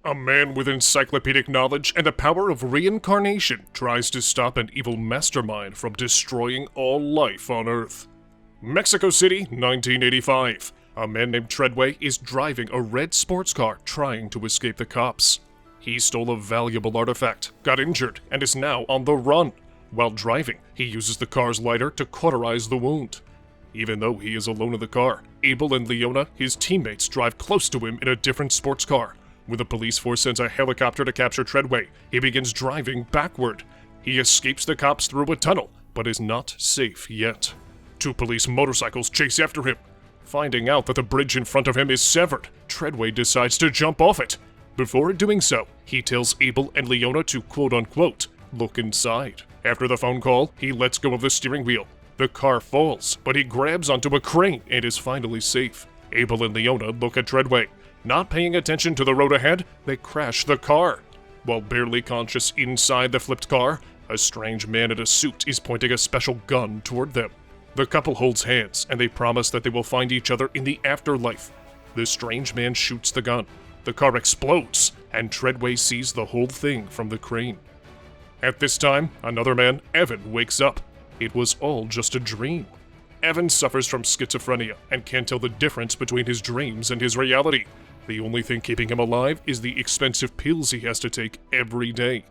A man with encyclopedic knowledge and the power of reincarnation tries to stop an evil mastermind from destroying all life on Earth. Mexico City, 1985. A man named Treadway is driving a red sports car trying to escape the cops. He stole a valuable artifact, got injured, and is now on the run. While driving, he uses the car's lighter to cauterize the wound. Even though he is alone in the car, Abel and Leona, his teammates, drive close to him in a different sports car. When the police force sends a helicopter to capture Treadway, he begins driving backward. He escapes the cops through a tunnel, but is not safe yet. Two police motorcycles chase after him. Finding out that the bridge in front of him is severed, Treadway decides to jump off it. Before doing so, he tells Abel and Leona to quote-unquote, look inside. After the phone call, he lets go of the steering wheel. The car falls, but he grabs onto a crane and is finally safe. Abel and Leona look at Treadway. Not paying attention to the road ahead, they crash the car. While barely conscious inside the flipped car, a strange man in a suit is pointing a special gun toward them. The couple holds hands, and they promise that they will find each other in the afterlife. The strange man shoots the gun. The car explodes, and Treadway sees the whole thing from the crane. At this time, another man, Evan, wakes up. It was all just a dream. Evan suffers from schizophrenia and can't tell the difference between his dreams and his reality. The only thing keeping him alive is the expensive pills he has to take every day.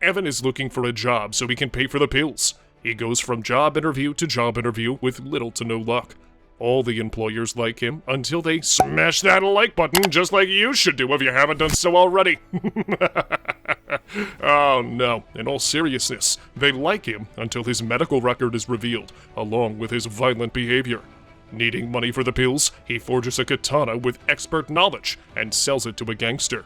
Evan is looking for a job so he can pay for the pills. He goes from job interview to job interview with little to no luck. All the employers like him until they smash that like button just like you should do if you haven't done so already. Oh no, in all seriousness, they like him until his medical record is revealed, along with his violent behavior. Needing money for the pills, he forges a katana with expert knowledge and sells it to a gangster.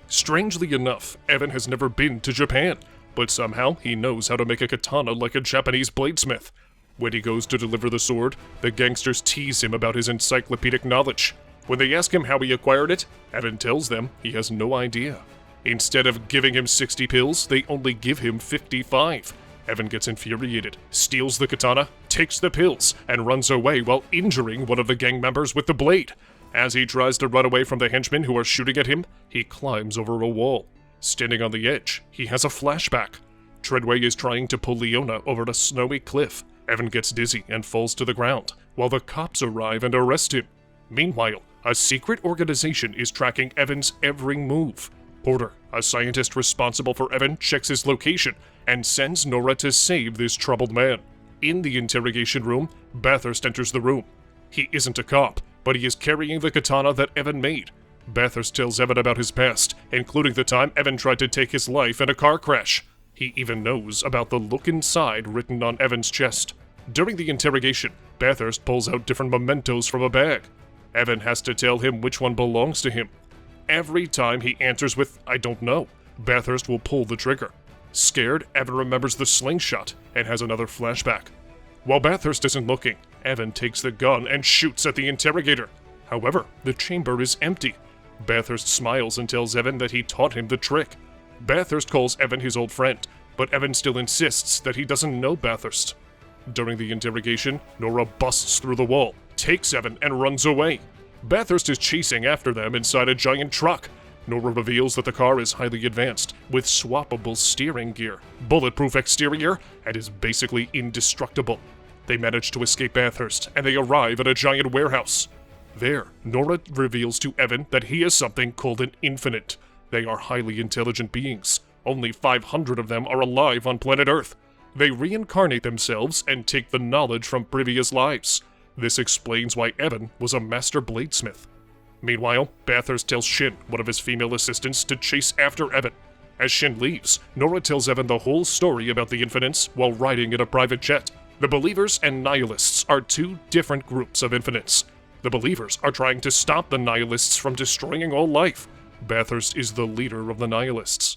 Strangely enough, Evan has never been to Japan, but somehow he knows how to make a katana like a Japanese bladesmith. When he goes to deliver the sword, the gangsters tease him about his encyclopedic knowledge. When they ask him how he acquired it, Evan tells them he has no idea. Instead of giving him 60 pills, they only give him 55. Evan gets infuriated, steals the katana, takes the pills, and runs away while injuring one of the gang members with the blade. As he tries to run away from the henchmen who are shooting at him, he climbs over a wall. Standing on the edge, he has a flashback. Treadway is trying to pull Leona over a snowy cliff. Evan gets dizzy and falls to the ground, while the cops arrive and arrest him. Meanwhile, a secret organization is tracking Evan's every move. Porter, a scientist responsible for Evan, checks his location and sends Nora to save this troubled man. In the interrogation room, Bathurst enters the room. He isn't a cop, but he is carrying the katana that Evan made. Bathurst tells Evan about his past, including the time Evan tried to take his life in a car crash. He even knows about the look inside written on Evan's chest. During the interrogation, Bathurst pulls out different mementos from a bag. Evan has to tell him which one belongs to him. Every time he answers with, I don't know, Bathurst will pull the trigger. Scared, Evan remembers the slingshot and has another flashback. While Bathurst isn't looking, Evan takes the gun and shoots at the interrogator. However, the chamber is empty. Bathurst smiles and tells Evan that he taught him the trick. Bathurst calls Evan his old friend, but Evan still insists that he doesn't know Bathurst. During the interrogation, Nora busts through the wall, takes Evan, and runs away. Bathurst is chasing after them inside a giant truck. Nora reveals that the car is highly advanced, with swappable steering gear, bulletproof exterior, and is basically indestructible. They manage to escape Bathurst, and they arrive at a giant warehouse. There, Nora reveals to Evan that he is something called an infinite. They are highly intelligent beings. Only 500 of them are alive on planet Earth. They reincarnate themselves and take the knowledge from previous lives. This explains why Evan was a master bladesmith. Meanwhile, Bathurst tells Shin, one of his female assistants, to chase after Evan. As Shin leaves, Nora tells Evan the whole story about the infinites while riding in a private jet. The Believers and Nihilists are two different groups of infinites. The Believers are trying to stop the Nihilists from destroying all life. Bathurst is the leader of the Nihilists.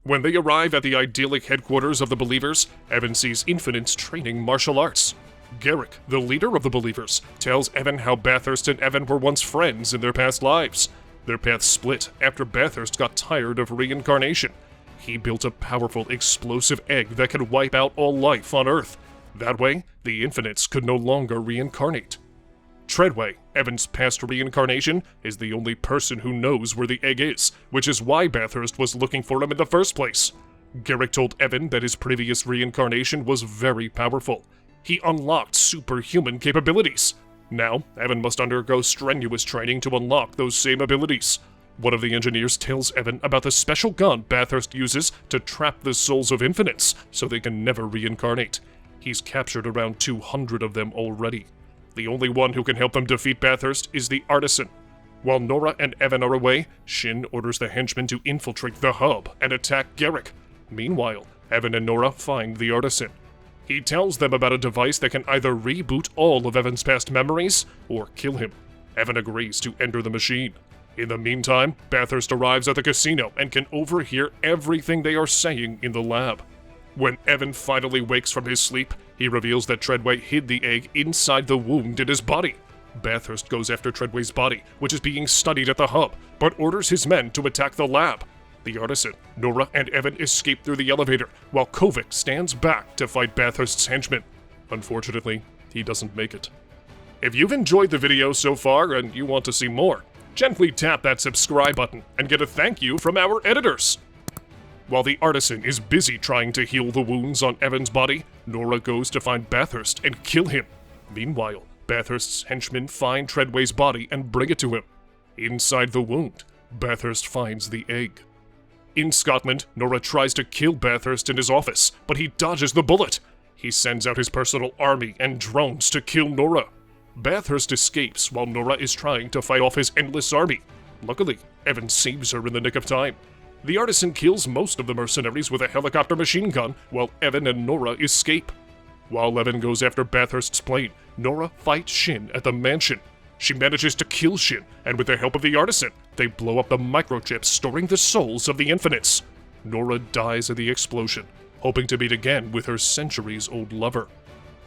When they arrive at the idyllic headquarters of the Believers, Evan sees infinites training martial arts. Garrick, the leader of the Believers, tells Evan how Bathurst and Evan were once friends in their past lives. Their paths split after Bathurst got tired of reincarnation. He built a powerful explosive egg that could wipe out all life on Earth. That way, the infinites could no longer reincarnate. Treadway, Evan's past reincarnation is the only person who knows where the egg is, which is why Bathurst was looking for him in the first place. Garrick told Evan that his previous reincarnation was very powerful. He unlocked superhuman capabilities. Now, Evan must undergo strenuous training to unlock those same abilities. One of the engineers tells Evan about the special gun Bathurst uses to trap the souls of infinites so they can never reincarnate. He's captured around 200 of them already. The only one who can help them defeat Bathurst is the artisan. While Nora and Evan are away, Shin orders the henchmen to infiltrate the hub and attack Garrick. Meanwhile, Evan and Nora find the artisan. He tells them about a device that can either reboot all of Evan's past memories or kill him. Evan agrees to enter the machine. In the meantime, Bathurst arrives at the casino and can overhear everything they are saying in the lab. When Evan finally wakes from his sleep, he reveals that Treadway hid the egg inside the wound in his body. Bathurst goes after Treadway's body, which is being studied at the hub, but orders his men to attack the lab. The artisan, Nora, and Evan escape through the elevator, while Kovic stands back to fight Bathurst's henchmen. Unfortunately, he doesn't make it. If you've enjoyed the video so far and you want to see more, gently tap that subscribe button and get a thank you from our editors. While the artisan is busy trying to heal the wounds on Evan's body, Nora goes to find Bathurst and kill him. Meanwhile, Bathurst's henchmen find Treadway's body and bring it to him. Inside the wound, Bathurst finds the egg. In Scotland, Nora tries to kill Bathurst in his office, but he dodges the bullet. He sends out his personal army and drones to kill Nora. Bathurst escapes while Nora is trying to fight off his endless army. Luckily, Evan saves her in the nick of time. The artisan kills most of the mercenaries with a helicopter machine gun, while Evan and Nora escape. While Evan goes after Bathurst's plane, Nora fights Shin at the mansion. She manages to kill Shin, and with the help of the artisan, they blow up the microchips storing the souls of the infinites. Nora dies in the explosion, hoping to meet again with her centuries-old lover.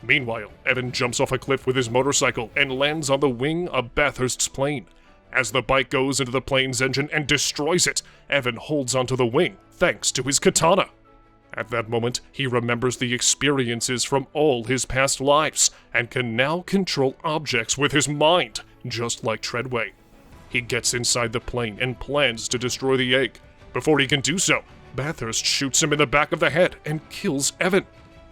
Meanwhile, Evan jumps off a cliff with his motorcycle and lands on the wing of Bathurst's plane. As the bike goes into the plane's engine and destroys it, Evan holds onto the wing, thanks to his katana. At that moment, he remembers the experiences from all his past lives, and can now control objects with his mind, just like Treadway. He gets inside the plane and plans to destroy the egg. Before he can do so, Bathurst shoots him in the back of the head and kills Evan.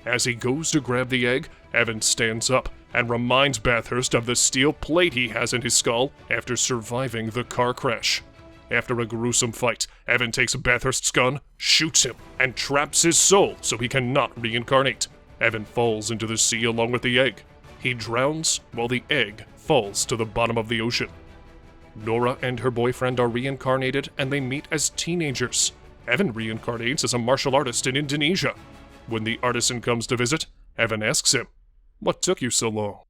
As he goes to grab the egg, Evan stands up and reminds Bathurst of the steel plate he has in his skull after surviving the car crash. After a gruesome fight, Evan takes Bathurst's gun, shoots him, and traps his soul so he cannot reincarnate. Evan falls into the sea along with the egg. He drowns while the egg falls to the bottom of the ocean. Nora and her boyfriend are reincarnated and they meet as teenagers. Evan reincarnates as a martial artist in Indonesia. When the artisan comes to visit, Evan asks him, "What took you so long?"